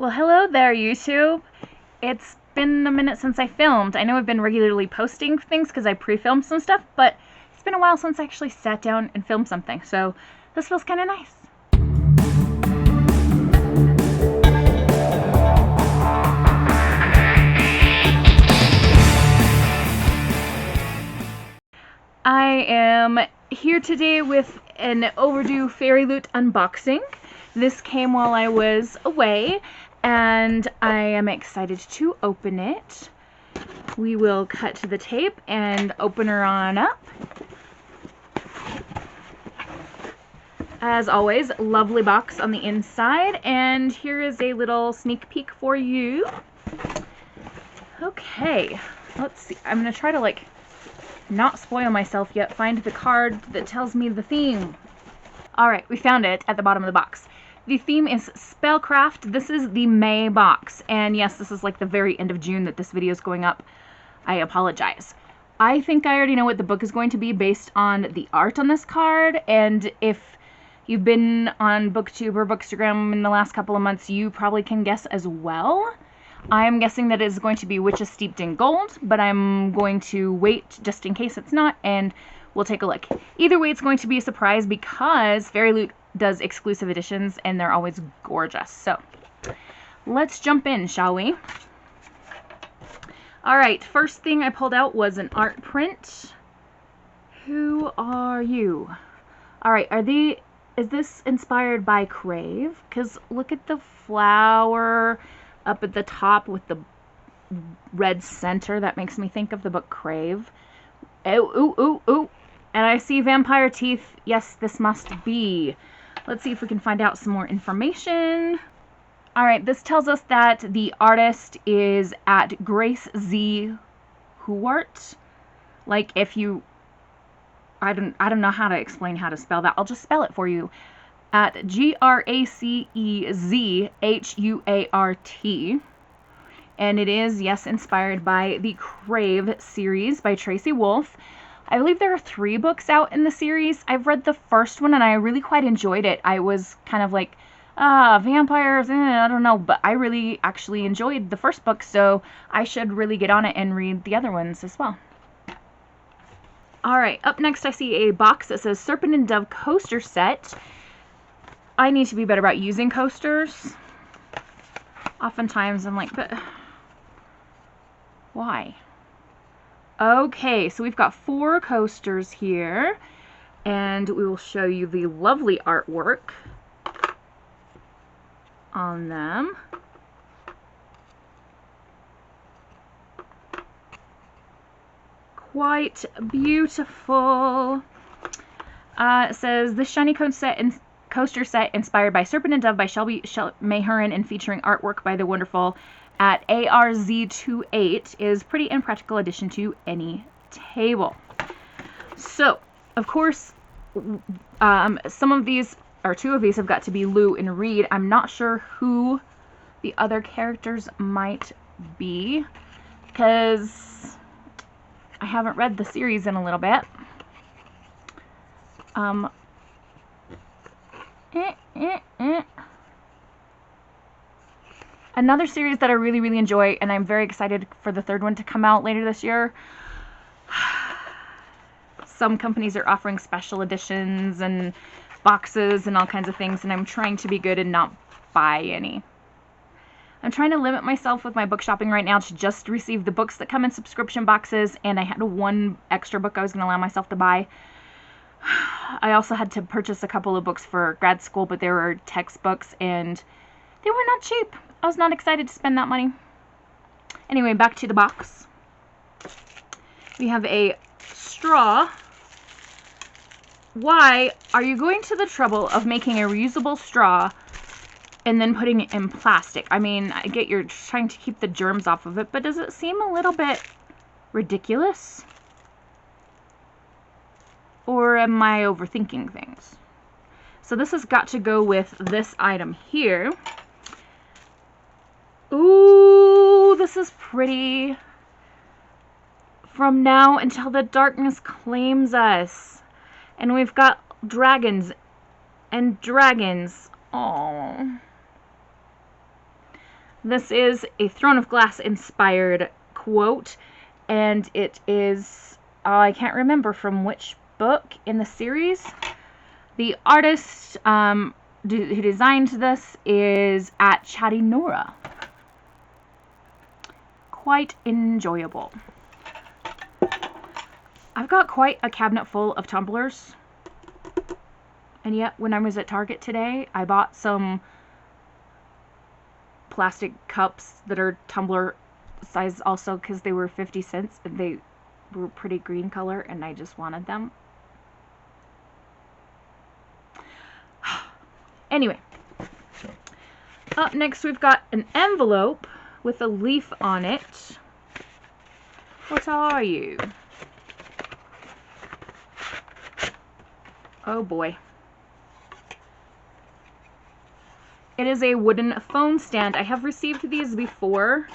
Well, hello there, YouTube. It's been a minute since I filmed. I know I've been regularly posting things because I pre-filmed some stuff, but it's been a while since I actually sat down and filmed something, so this feels kind of nice. I am here today with an overdue Fairyloot unboxing. This came while I was away, and I am excited to open it. We will cut to the tape and open her on up. As always, lovely box on the inside, and here is a little sneak peek for you. Okay, let's see. I'm going to try to not spoil myself yet, find the card that tells me the theme. Alright, we found it at the bottom of the box. The theme is Spellcraft. This is the May box, and yes, this is like the very end of June that this video is going up. I apologize. I think I already know what the book is going to be based on the art on this card, and if you've been on BookTube or Bookstagram in the last couple of months, you probably can guess as well. I'm guessing that it is going to be Witches Steeped in Gold, but I'm going to wait just in case it's not, and we'll take a look. Either way, it's going to be a surprise because Fairyloot does exclusive editions, and they're always gorgeous. So, let's jump in, shall we? Alright, first thing I pulled out was an art print. Who are you? Alright, is this inspired by Crave? Because look at the flower up at the top with the red center. That makes me think of the book Crave. Ooh, ooh, ooh, ooh. And I see vampire teeth. Yes, this must be. Let's see if we can find out some more information. Alright, this tells us that the artist is at Grace Z. Huart. Like, if you... I don't know how to explain how to spell that. I'll just spell it for you. At GRACEZHUART. And it is, yes, inspired by the Crave series by Tracy Wolff. I believe there are 3 books out in the series. I've read the first one and I really quite enjoyed it. I was kind of like, vampires, I don't know, but I really actually enjoyed the first book, so I should really get on it and read the other ones as well. Alright, up next I see a box that says Serpent and Dove Coaster Set. I need to be better about using coasters. Oftentimes I'm like, but why? Okay, so we've got 4 coasters here, and we will show you the lovely artwork on them. Quite beautiful. It says, the shiny coaster set inspired by Serpent and Dove by Shelby Mahurin and featuring artwork by the wonderful at ARZ28 is pretty impractical addition to any table. So, of course, some of these, or 2 of these, have got to be Lou and Reed. I'm not sure who the other characters might be, because I haven't read the series in a little bit. Another series that I really, really enjoy, and I'm very excited for the 3rd one to come out later this year. Some companies are offering special editions and boxes and all kinds of things, and I'm trying to be good and not buy any. I'm trying to limit myself with my book shopping right now to just receive the books that come in subscription boxes, and I had 1 extra book I was going to allow myself to buy. I also had to purchase a couple of books for grad school, but they were textbooks, and they were not cheap. I was not excited to spend that money. Anyway, back to the box. We have a straw. Why are you going to the trouble of making a reusable straw and then putting it in plastic? I mean, I get you're trying to keep the germs off of it, but does it seem a little bit ridiculous? Or am I overthinking things? So this has got to go with this item here. Ooh, this is pretty. From now until the darkness claims us. And we've got dragons and dragons. Oh. This is a Throne of Glass inspired quote, and it is, I can't remember from which book in the series. The artist who designed this is at Chatty Nora. Quite enjoyable. I've got quite a cabinet full of tumblers, and yet when I was at Target today, I bought some plastic cups that are tumbler size also because they were 50 cents and they were pretty green color and I just wanted them. Anyway, up next we've got an envelope with a leaf on it. What are you? Oh boy. It is a wooden phone stand. I have received these before,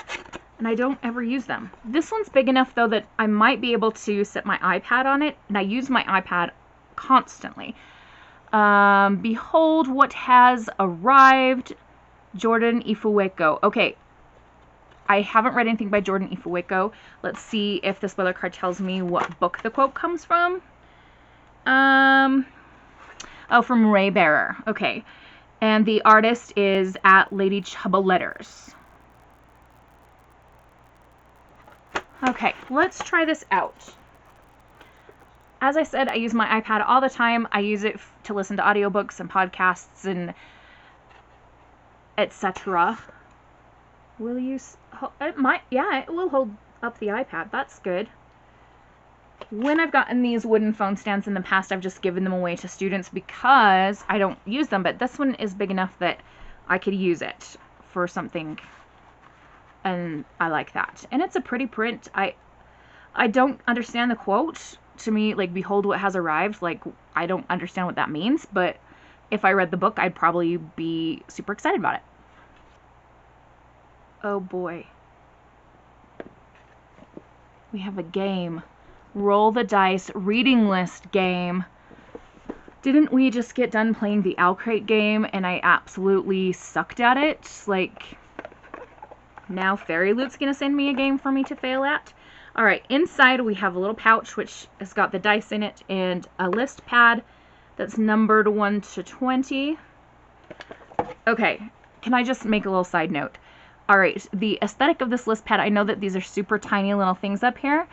and I don't ever use them. This one's big enough, though, that I might be able to set my iPad on it, and I use my iPad constantly. Behold what has arrived. Jordan Ifueko. Okay, I haven't read anything by Jordan Ifueko. Let's see if the spoiler card tells me what book the quote comes from. Oh, from Ray Bearer. Okay. And the artist is at Lady Chubba Letters. Okay, let's try this out. As I said, I use my iPad all the time. I use it to listen to audiobooks and podcasts and etc. Will you... It might... Yeah, it will hold up the iPad. That's good. When I've gotten these wooden phone stands in the past, I've just given them away to students because I don't use them. But this one is big enough that I could use it for something. And I like that. And it's a pretty print. I don't understand the quote. To me, like, behold what has arrived. Like, I don't understand what that means. But if I read the book, I'd probably be super excited about it. Oh boy. We have a game. Roll the dice reading list game. Didn't we just get done playing the Owl Crate game and I absolutely sucked at it? Like, now Fairyloot's gonna send me a game for me to fail at? Alright, inside we have a little pouch which has got the dice in it and a list pad that's numbered 1 to 20. Okay, can I just make a little side note? Alright, the aesthetic of this list pad, I know that these are super tiny little things up here.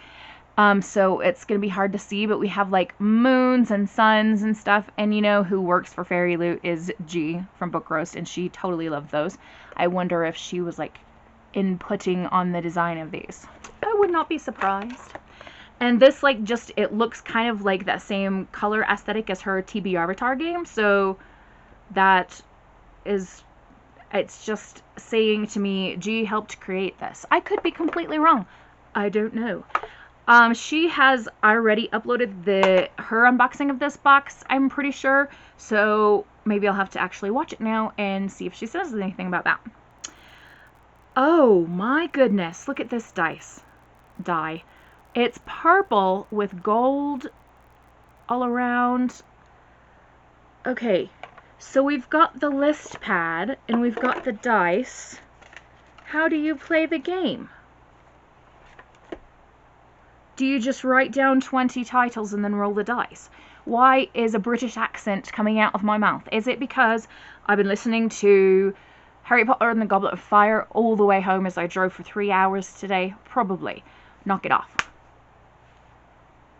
So it's going to be hard to see, but we have like moons and suns and stuff. And you know who works for Fairyloot is G from Book Roast, and she totally loved those. I wonder if she was like inputting on the design of these. I would not be surprised. And this like just, it looks kind of like that same color aesthetic as her TB Avatar game. So that is, it's just saying to me, G helped create this. I could be completely wrong. I don't know. She has already uploaded her unboxing of this box, I'm pretty sure, so maybe I'll have to actually watch it now and see if she says anything about that. Oh my goodness, look at this die. It's purple with gold all around. Okay, so we've got the list pad and we've got the dice. How do you play the game? Do you just write down 20 titles and then roll the dice? Why is a British accent coming out of my mouth? Is it because I've been listening to Harry Potter and the Goblet of Fire all the way home as I drove for 3 hours today? Probably. Knock it off.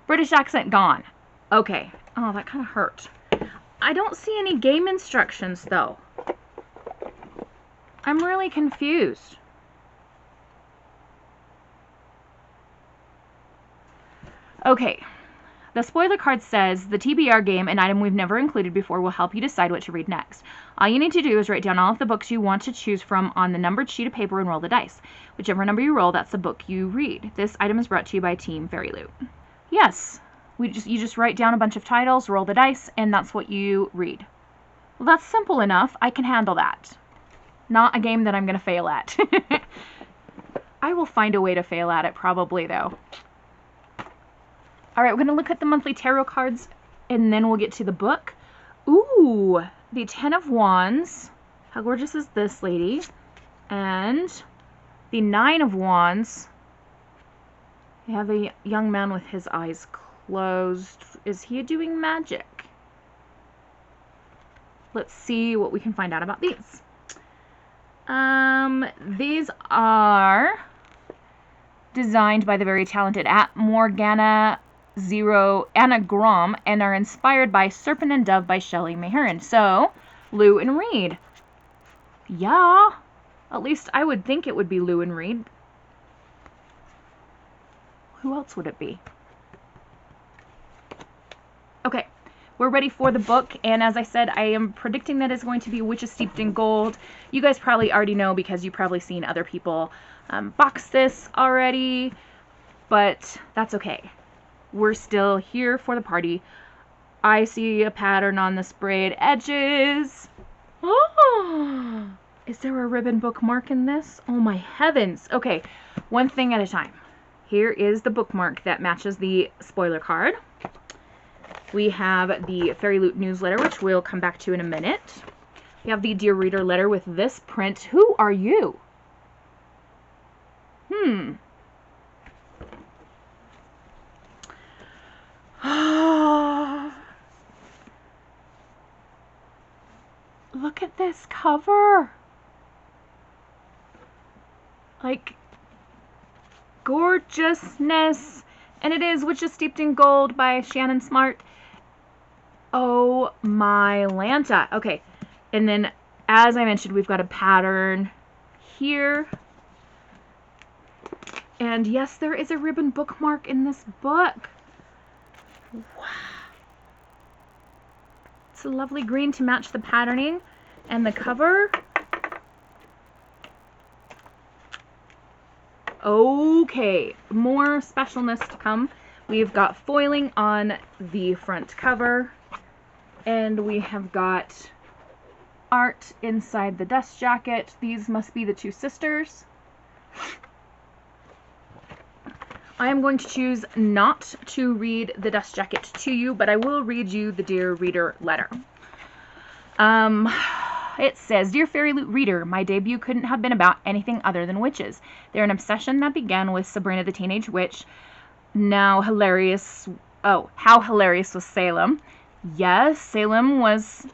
British accent gone. Okay. Oh, that kind of hurt. I don't see any game instructions, though. I'm really confused. Okay, the spoiler card says, the TBR game, an item we've never included before, will help you decide what to read next. All you need to do is write down all of the books you want to choose from on the numbered sheet of paper and roll the dice. Whichever number you roll, that's the book you read. This item is brought to you by Team Fairyloot. Yes, you just write down a bunch of titles, roll the dice, and that's what you read. Well, that's simple enough. I can handle that. Not a game that I'm going to fail at. I will find a way to fail at it probably, though. Alright, we're going to look at the monthly tarot cards, and then we'll get to the book. Ooh, the 10 of Wands. How gorgeous is this lady? And the Nine of Wands. We have a young man with his eyes closed. Is he doing magic? Let's see what we can find out about these. These are designed by the very talented Morgana Zero Anagram and are inspired by Serpent and Dove by Shelley Maheron. So, Lou and Reed. Yeah, at least I would think it would be Lou and Reed. Who else would it be? Okay, we're ready for the book, and as I said, I am predicting that it's going to be Witches Steeped in Gold. You guys probably already know because you've probably seen other people box this already, but that's okay. We're still here for the party. I see a pattern on the sprayed edges. Oh, is there a ribbon bookmark in this? Oh my heavens. Okay, one thing at a time. Here is the bookmark that matches the spoiler card. We have the Fairyloot newsletter, which we'll come back to in a minute. We have the Dear Reader letter with this print. Who are you? Look at this cover. Like, gorgeousness. And it is Witches Steeped in Gold by Shannon Smart. Oh my Lanta. Okay, and then as I mentioned, we've got a pattern here. And yes, there is a ribbon bookmark in this book. Wow. It's a lovely green to match the patterning and the cover. Okay, more specialness to come. We've got foiling on the front cover, and we have got art inside the dust jacket. These must be the two sisters. I am going to choose not to read the dust jacket to you, but I will read you the Dear Reader letter. It says, Dear Fairyloot Reader, my debut couldn't have been about anything other than witches. They're an obsession that began with Sabrina the Teenage Witch. Now hilarious. Oh, how hilarious was Salem. Yes, Salem was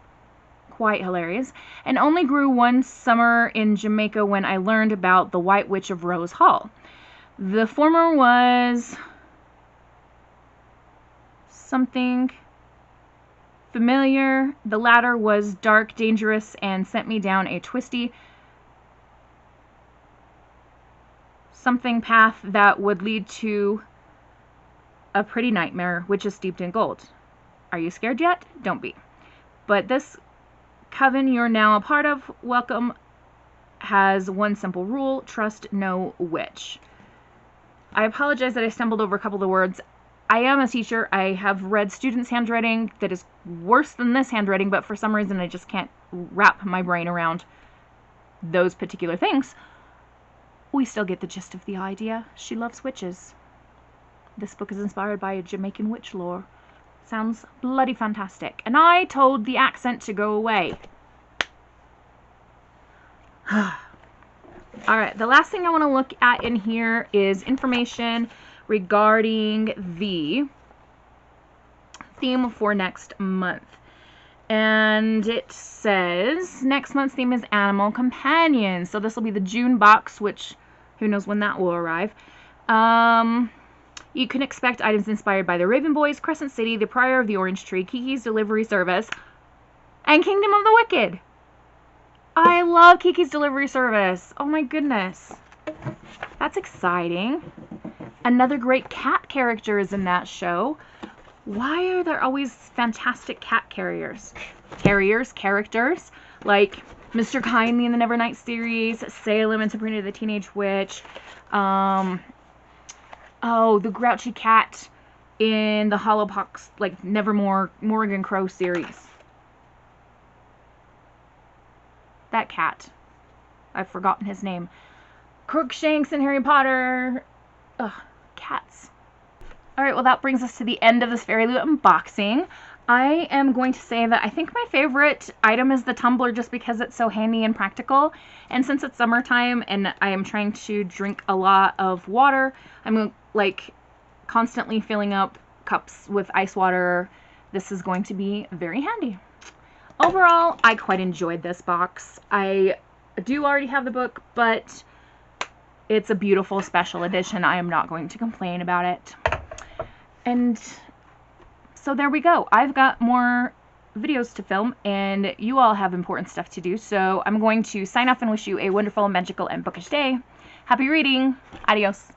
quite hilarious. And only grew one summer in Jamaica when I learned about the White Witch of Rose Hall. The former was something familiar. The latter was dark, dangerous, and sent me down a twisty something path that would lead to a pretty nightmare, which is steeped in gold. Are you scared yet? Don't be. But this coven you're now a part of, welcome, has one simple rule: trust no witch. I apologize that I stumbled over a couple of the words. I am a teacher. I have read students' handwriting that is worse than this handwriting, but for some reason I just can't wrap my brain around those particular things. We still get the gist of the idea. She loves witches. This book is inspired by Jamaican witch lore. Sounds bloody fantastic. And I told the accent to go away. Alright, the last thing I want to look at in here is information regarding the theme for next month. And it says next month's theme is Animal Companions. So this will be the June box, which who knows when that will arrive. You can expect items inspired by the Raven Boys, Crescent City, the Prior of the Orange Tree, Kiki's Delivery Service, and Kingdom of the Wicked. I love Kiki's Delivery Service. Oh my goodness. That's exciting. Another great cat character is in that show. Why are there always fantastic cat characters? Like Mr. Kindly in the Nevernight series, Salem and Sabrina the Teenage Witch, the Grouchy Cat in the Hollowpox, like Nevermore Morgan Crow series. That cat. I've forgotten his name. Crookshanks in Harry Potter. Ugh, cats. Alright, well that brings us to the end of this Fairyloot unboxing. I am going to say that I think my favorite item is the tumbler just because it's so handy and practical. And since it's summertime and I am trying to drink a lot of water, I'm like constantly filling up cups with ice water. This is going to be very handy. Overall, I quite enjoyed this box. I do already have the book, but it's a beautiful special edition. I am not going to complain about it. And so there we go. I've got more videos to film, and you all have important stuff to do, so I'm going to sign off and wish you a wonderful, magical, and bookish day. Happy reading! Adios!